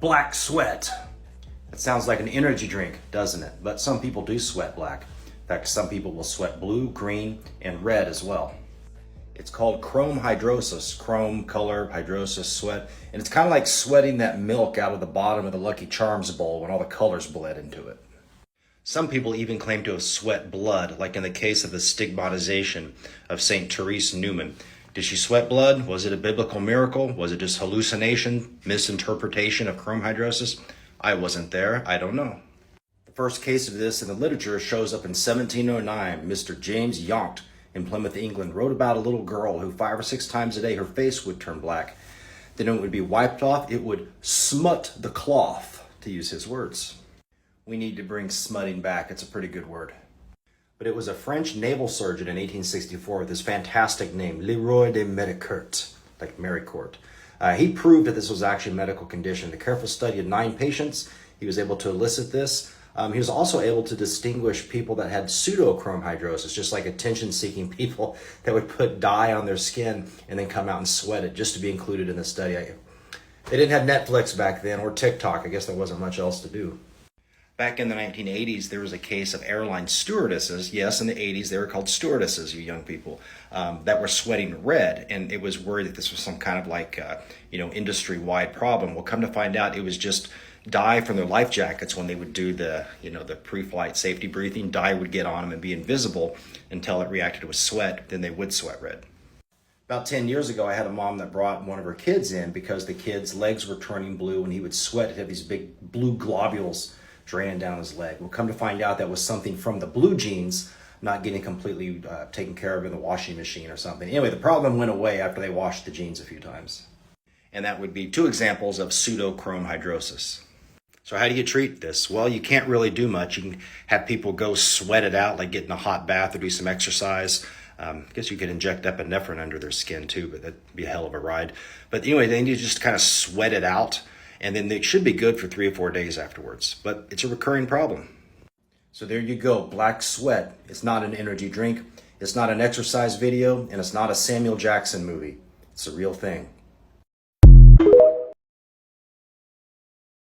Black sweat. That sounds like an energy drink, doesn't it? But some people do sweat black. In fact, some people will sweat blue, green, and red as well. It's called chrome hydrosis, chrome, color, hydrosis, sweat. And it's kind of like sweating that milk out of the bottom of the Lucky Charms bowl when all the colors bled into it. Some people even claim to have sweat blood, like in the case of the stigmatization of St. Therese Newman. Did she sweat blood? Was it a biblical miracle? Was it just hallucination, misinterpretation of chrome hydrosis? I wasn't there. I don't know. The first case of this in the literature shows up in 1709. Mr. James Yonge in Plymouth, England, wrote about a little girl who 5 or 6 times a day her face would turn black. Then it would be wiped off. It would smut the cloth, to use his words. We need to bring smutting back. It's a pretty good word. But it was a French naval surgeon in 1864 with this fantastic name, Leroy de Mericourt, like Maricourt. He proved that this was actually a medical condition. The careful study of 9 patients, he was able to elicit this. He was also able to distinguish people that had pseudochrome hydrosis, just like attention-seeking people that would put dye on their skin and then come out and sweat it just to be included in the study. They didn't have Netflix back then or TikTok. I guess there wasn't much else to do. Back in the 1980s, there was a case of airline stewardesses. Yes, in the 80s, they were called stewardesses, you young people, that were sweating red. And it was worried that this was some kind of like, industry-wide problem. Well, come to find out, it was just dye from their life jackets when they would do the pre-flight safety breathing. Dye would get on them and be invisible until it reacted with sweat. Then they would sweat red. About 10 years ago, I had a mom that brought one of her kids in because the kid's legs were turning blue and he would sweat. He'd have these big blue globules draining down his leg. We'll come to find out that was something from the blue jeans not getting completely taken care of in the washing machine or something. Anyway, the problem went away after they washed the jeans a few times. And that would be 2 examples of pseudochrome hydrosis. So how do you treat this? Well, you can't really do much. You can have people go sweat it out, like get in a hot bath or do some exercise. I guess you could inject epinephrine under their skin too, but that'd be a hell of a ride. But anyway, then you just kind of sweat it out. And then it should be good for 3 or 4 days afterwards. But it's a recurring problem. So there you go, black sweat. It's not an energy drink. It's not an exercise video. And it's not a Samuel Jackson movie. It's a real thing.